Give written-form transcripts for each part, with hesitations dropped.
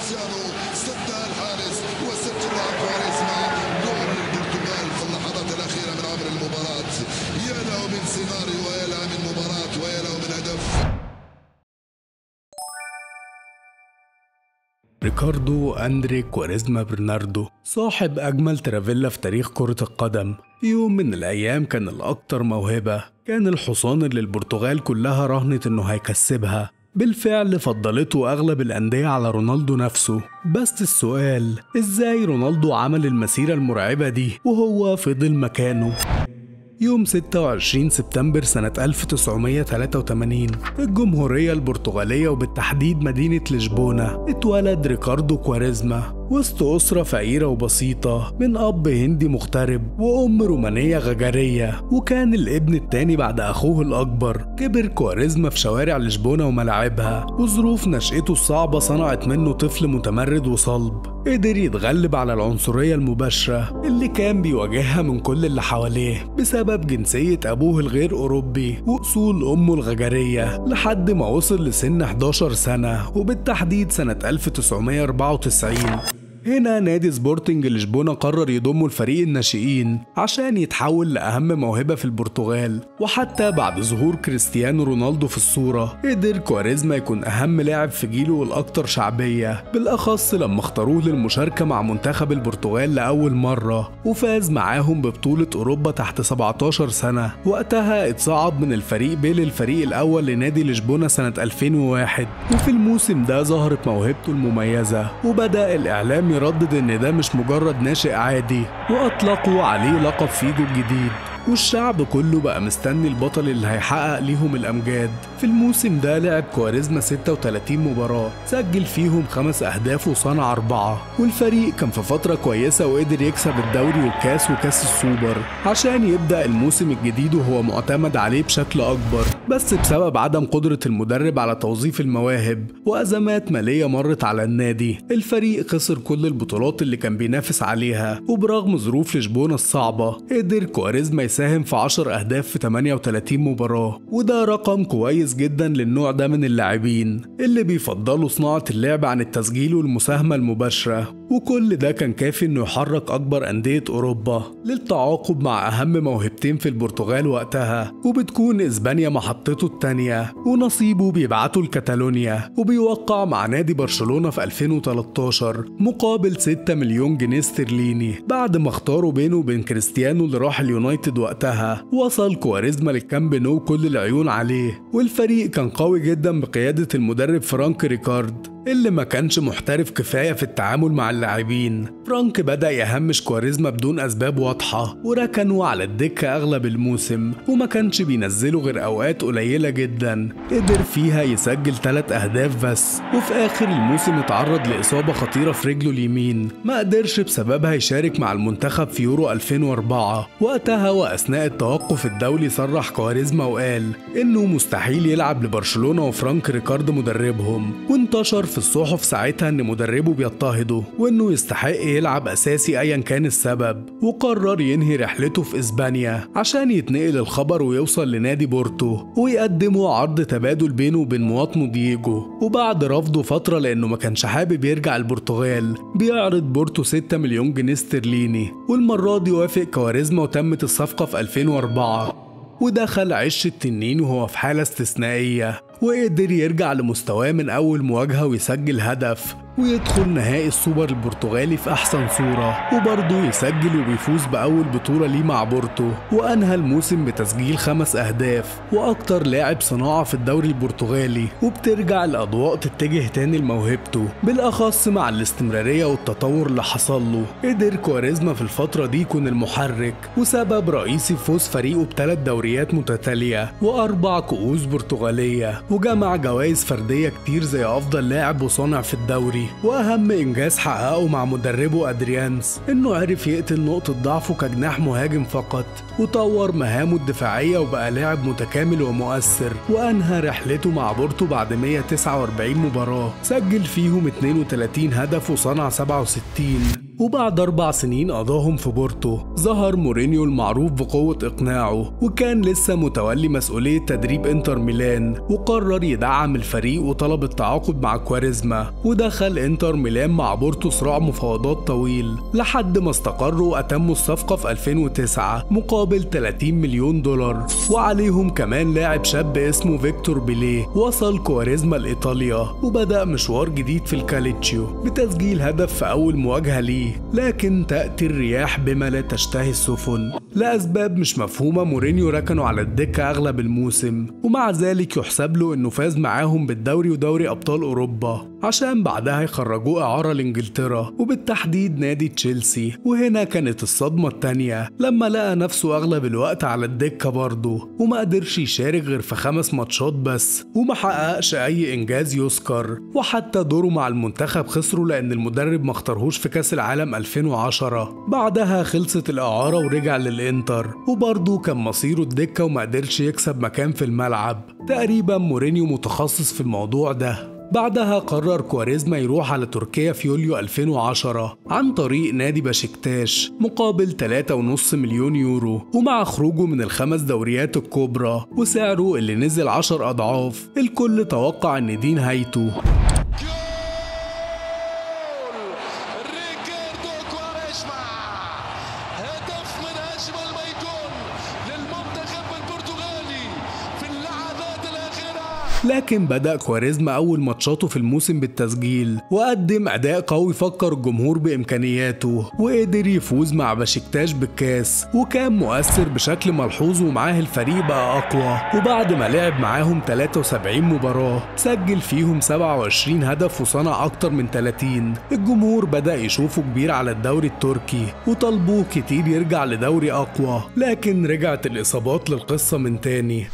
كريستيانو سد الحارس وسجل كواريزما جول البرتغال في اللحظات الأخيرة من عمر المباراة. يا له من سيناريو ويا له من مباراة ويا له من هدف. ريكاردو أندري كواريزما برناردو صاحب أجمل ترافيلا في تاريخ كرة القدم. في يوم من الأيام كان الأكتر موهبة، كان الحصان اللي البرتغال كلها رهنت إنه هيكسبها. بالفعل فضلته أغلب الأندية على رونالدو نفسه. بس السؤال، إزاي رونالدو عمل المسيرة المرعبة دي وهو فضل مكانه؟ يوم 26 سبتمبر سنة 1983 في الجمهورية البرتغالية وبالتحديد مدينة لشبونة اتولد ريكاردو كواريزما وسط أسرة فقيرة وبسيطة من أب هندي مغترب وأم رومانية غجرية، وكان الابن التاني بعد أخوه الأكبر. كبر كواريزما في شوارع لشبونة وملاعبها، وظروف نشأته الصعبة صنعت منه طفل متمرد وصلب. قدر يتغلب على العنصرية المباشرة اللي كان بيواجهها من كل اللي حواليه بسبب جنسية أبوه الغير أوروبي وأصول أمه الغجرية، لحد ما وصل لسن 11 سنة وبالتحديد سنة 1994. هنا نادي سبورتنج لشبونة قرر يضمه الفريق الناشئين عشان يتحول لأهم موهبة في البرتغال. وحتى بعد ظهور كريستيانو رونالدو في الصورة، قدر كواريزما يكون أهم لاعب في جيله والأكثر شعبية، بالأخص لما اختاروه للمشاركة مع منتخب البرتغال لأول مرة وفاز معاهم ببطولة أوروبا تحت 17 سنة. وقتها اتصعد من الفريق بيل الفريق الأول لنادي لشبونة سنة 2001. وفي الموسم ده ظهرت موهبته المميزة، وبدأ الإعلام يردد إن ده مش مجرد ناشئ عادي، وأطلقوا عليه لقب فيجو الجديد. والشعب كله بقى مستني البطل اللي هيحقق ليهم الأمجاد. في الموسم ده لعب كواريزما 36 مباراة، سجل فيهم 5 أهداف وصنع 4. والفريق كان في فترة كويسة وقدر يكسب الدوري والكاس وكاس السوبر عشان يبدأ الموسم الجديد وهو معتمد عليه بشكل أكبر. بس بسبب عدم قدرة المدرب على توظيف المواهب وأزمات مالية مرت على النادي، الفريق خسر كل البطولات اللي كان بينافس عليها. وبرغم ظروف لشبونة الصعبة، قدر كواريزما يساهم في 10 أهداف في 38 مباراة، وده رقم كويس جدا للنوع ده من اللاعبين اللي بيفضلوا صناعة اللعب عن التسجيل والمساهمة المباشرة. وكل ده كان كافي انه يحرك اكبر اندية اوروبا للتعاقد مع اهم موهبتين في البرتغال وقتها، وبتكون اسبانيا محطته التانية، ونصيبه بيبعته لكاتالونيا وبيوقع مع نادي برشلونة في 2013 مقابل 6 مليون جنيه استرليني. بعد ما اختاروا بينه وبين كريستيانو اللي راح اليونايتد وقتها، وصل كواريزما للكامب نو كل العيون عليه. والفريق كان قوي جدا بقيادة المدرب فرانك ريكارد اللي ما كانش محترف كفاية في التعامل مع اللاعبين. فرانك بدأ يهمش كواريزما بدون أسباب واضحة، وركنه على الدكة أغلب الموسم، وما كانش بينزله غير أوقات قليلة جدا قدر فيها يسجل 3 أهداف بس. وفي آخر الموسم اتعرض لإصابة خطيرة في رجله اليمين، ما قدرش بسببها يشارك مع المنتخب في يورو 2004. وقتها وأثناء التوقف الدولي صرح كواريزما وقال إنه مستحيل يلعب لبرشلونة وفرانك ريكارد مدربهم، وانتشر في الصحف ساعتها ان مدربه بيضطهده وانه يستحق يلعب اساسي ايا كان السبب. وقرر ينهي رحلته في اسبانيا عشان يتنقل الخبر ويوصل لنادي بورتو ويقدموا عرض تبادل بينه وبين مواطنه دييجو. وبعد رفضه فترة لانه ما كانش حابب يرجع البرتغال، بيعرض بورتو 6 مليون جنيه استرليني. والمرة دي وافق كواريزما وتمت الصفقة في 2004، ودخل عش التنين وهو في حالة استثنائية، وقدر يرجع لمستواه من أول مواجهة ويسجل هدف ويدخل نهائي السوبر البرتغالي في أحسن صورة، وبرضه يسجل وبيفوز بأول بطولة ليه مع بورتو. وأنهى الموسم بتسجيل 5 أهداف، وأكتر لاعب صناعة في الدوري البرتغالي. وبترجع الأضواء تتجه تاني لموهبته، بالأخص مع الاستمرارية والتطور اللي حصل له. قدر كواريزما في الفترة دي يكون المحرك وسبب رئيسي في فوز فريقه ب3 دوريات متتالية و4 كؤوس برتغالية، وجمع جوائز فردية كتير زي أفضل لاعب وصانع في الدوري. واهم انجاز حققه مع مدربه ادريانس انه عرف يقتل نقطة ضعفه كجناح مهاجم فقط، وطور مهامه الدفاعية وبقى لاعب متكامل ومؤثر. وانهى رحلته مع بورتو بعد 149 مباراة سجل فيهم 32 هدف وصنع 67. وبعد 4 سنين قضاهم في بورتو ظهر مورينيو المعروف بقوة إقناعه، وكان لسه متولي مسؤولية تدريب إنتر ميلان، وقرر يدعم الفريق وطلب التعاقد مع كواريزما، ودخل إنتر ميلان مع بورتو صراع مفاوضات طويل لحد ما استقروا وأتموا الصفقة في 2009 مقابل 30 مليون دولار، وعليهم كمان لاعب شاب اسمه فيكتور بيليه. وصل كواريزما لإيطاليا وبدأ مشوار جديد في الكاليتشيو بتسجيل هدف في أول مواجهة ليه، لكن تأتي الرياح بما لا تشتهي السفن. لأسباب مش مفهومة مورينيو ركنوا على الدكة أغلب الموسم، ومع ذلك يحسب له إنه فاز معاهم بالدوري ودوري أبطال أوروبا، عشان بعدها يخرجوه إعارة لإنجلترا وبالتحديد نادي تشيلسي. وهنا كانت الصدمة التانية لما لقى نفسه أغلب الوقت على الدكة برضه، وما قدرش يشارك غير في 5 ماتشات بس، وما حققش أي إنجاز يذكر، وحتى دوره مع المنتخب خسره لأن المدرب ما اختارهوش في كأس العالم 2010. بعدها خلصت الإعارة ورجع للإنتر، وبرضه كان مصيره الدكة وما قدرش يكسب مكان في الملعب. تقريبا مورينيو متخصص في الموضوع ده. بعدها قرر كواريزما يروح على تركيا في يوليو 2010 عن طريق نادي بشكتاش مقابل 3.5 مليون يورو، ومع خروجه من ال5 دوريات الكبرى وسعره اللي نزل 10 أضعاف، الكل توقع إن دي نهايته. لكن بدأ كواريزما أول ماتشاته في الموسم بالتسجيل، وقدم أداء قوي فكر الجمهور بإمكانياته، وقدر يفوز مع بشكتاش بالكاس، وكان مؤثر بشكل ملحوظ، ومعاه الفريق بقى أقوى. وبعد ما لعب معاهم 73 مباراة سجل فيهم 27 هدف وصنع أكتر من 30. الجمهور بدأ يشوفه كبير على الدوري التركي وطلبوه كتير يرجع لدوري أقوى، لكن رجعت الإصابات للقصة من تاني،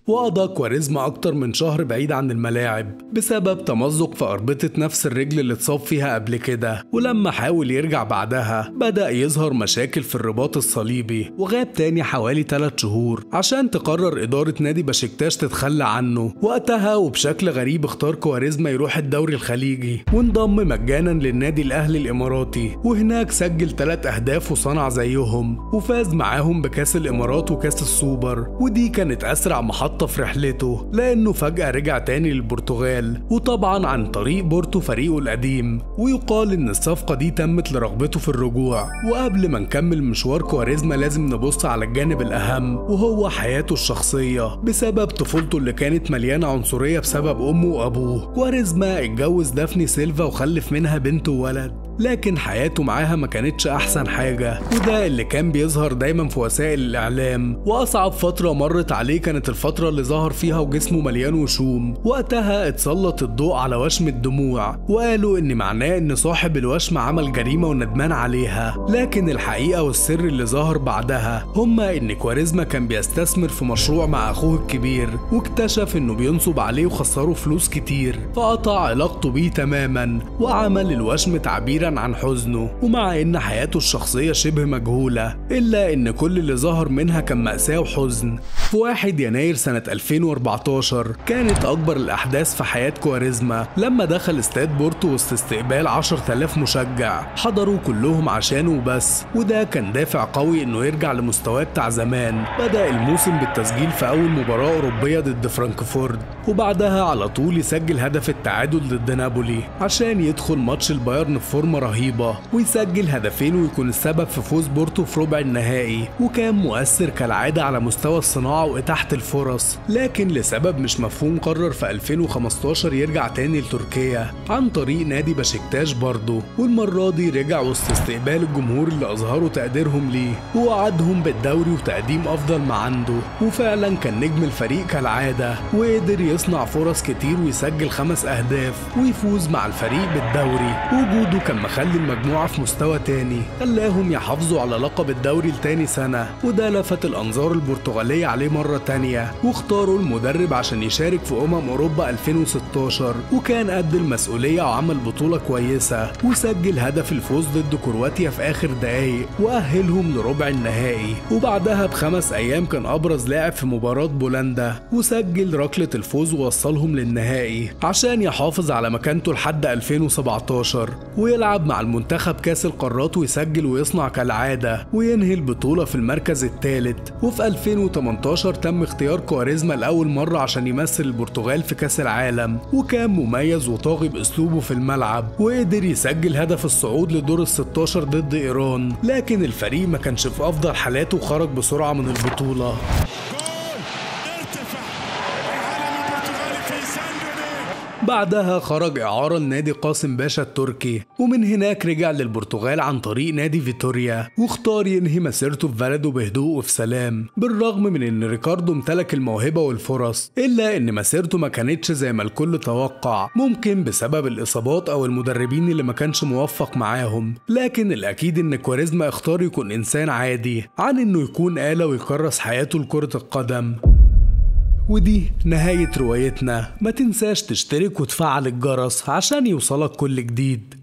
وقضى كواريزما أكتر من شهر بعيد عن الملاعب بسبب تمزق في أربطة نفس الرجل اللي اتصاب فيها قبل كده، ولما حاول يرجع بعدها بدأ يظهر مشاكل في الرباط الصليبي، وغاب تاني حوالي 3 شهور عشان تقرر إدارة نادي بشكتاش تتخلى عنه. وقتها وبشكل غريب اختار كواريزما يروح الدوري الخليجي وانضم مجانا للنادي الأهلي الإماراتي، وهناك سجل 3 أهداف وصنع زيهم، وفاز معاهم بكاس الإمارات وكاس السوبر، ودي كانت أسرع محطة في رحلته لأنه فجأة رجع تاني للبرتغال، وطبعا عن طريق بورتو فريقه القديم. ويقال إن الصفقة دي تمت لرغبته في الرجوع. وقبل ما نكمل مشوار كواريزما لازم نبص على الجانب الأهم، وهو حياته الشخصية. بسبب طفولته اللي كانت مليانة عنصرية بسبب أمه وأبوه، كواريزما اتجوز دافني سيلفا وخلف منها بنت وولد، لكن حياته معاها ما كانتش أحسن حاجة، وده اللي كان بيظهر دايما في وسائل الإعلام. وأصعب فترة مرت عليه كانت الفترة اللي ظهر فيها وجسمه مليان وشوم. وقتها اتسلط الضوء على وشم الدموع، وقالوا إن معناه إن صاحب الوشم عمل جريمة وندمان عليها، لكن الحقيقة والسر اللي ظهر بعدها هما إن كواريزما كان بيستثمر في مشروع مع أخوه الكبير، واكتشف إنه بينصب عليه وخسره فلوس كتير، فقطع علاقته بيه تماما وعمل الوشم تعبيرا عن حزنه. ومع إن حياته الشخصية شبه مجهولة، إلا إن كل اللي ظهر منها كان مأساة وحزن. في 1 يناير سنة 2014 كانت أكبر الأحداث في حياة كواريزما لما دخل استاد بورتو وسط استقبال 10,000 مشجع حضروا كلهم عشانه وبس، وده كان دافع قوي إنه يرجع لمستواه بتاع زمان. بدأ الموسم بالتسجيل في أول مباراة أوروبية ضد فرانكفورت، وبعدها على طول يسجل هدف التعادل ضد نابولي عشان يدخل ماتش البايرن بفورمة رهيبة ويسجل هدفين ويكون السبب في فوز بورتو في ربع النهائي. وكان مؤثر كالعادة على مستوى الصناعة وإتاحة الفرص، لكن لسبب مش مفهوم قرر في 2015 يرجع تاني لتركيا عن طريق نادي بشكتاش برضه، والمرة دي رجع وسط استقبال الجمهور اللي أظهروا تقديرهم ليه، ووعدهم بالدوري وتقديم أفضل ما عنده. وفعلا كان نجم الفريق كالعادة، وقدر يصنع فرص كتير ويسجل 5 أهداف ويفوز مع الفريق بالدوري. وجوده كان مخلي المجموعة في مستوى تاني خلاهم يحافظوا على لقب الدوري لتاني سنة، وده لفت الأنظار البرتغالية عليه مرة تانية، واختاروا المدرب عشان يشارك في أوروبا 2016، وكان قد المسؤولية وعمل بطولة كويسة وسجل هدف الفوز ضد كرواتيا في آخر دقايق وأهلهم لربع النهائي. وبعدها ب5 أيام كان أبرز لاعب في مباراة بولندا وسجل ركلة الفوز ووصلهم للنهائي عشان يحافظ على مكانته لحد 2017 ويلعب يلعب مع المنتخب كاس القارات ويسجل ويصنع كالعادة وينهي البطولة في المركز الثالث. وفي 2018 تم اختيار كواريزما لأول مرة عشان يمثل البرتغال في كاس العالم، وكان مميز وطاغي بأسلوبه في الملعب وقدر يسجل هدف الصعود لدور ال16 ضد إيران، لكن الفريق ما كانش في أفضل حالاته وخرج بسرعة من البطولة. بعدها خرج إعارة لنادي قاسم باشا التركي، ومن هناك رجع للبرتغال عن طريق نادي فيتوريا، واختار ينهي مسيرته في بلده بهدوء وفي سلام. بالرغم من إن ريكاردو امتلك الموهبة والفرص، إلا إن مسيرته ما كانتش زي ما الكل توقع، ممكن بسبب الإصابات أو المدربين اللي ما كانش موفق معاهم. لكن الأكيد إن كواريزما اختار يكون إنسان عادي عن إنه يكون آلة ويكرس حياته لكرة القدم. ودي نهاية روايتنا. ما تنساش تشترك وتفعل الجرس عشان يوصلك كل جديد.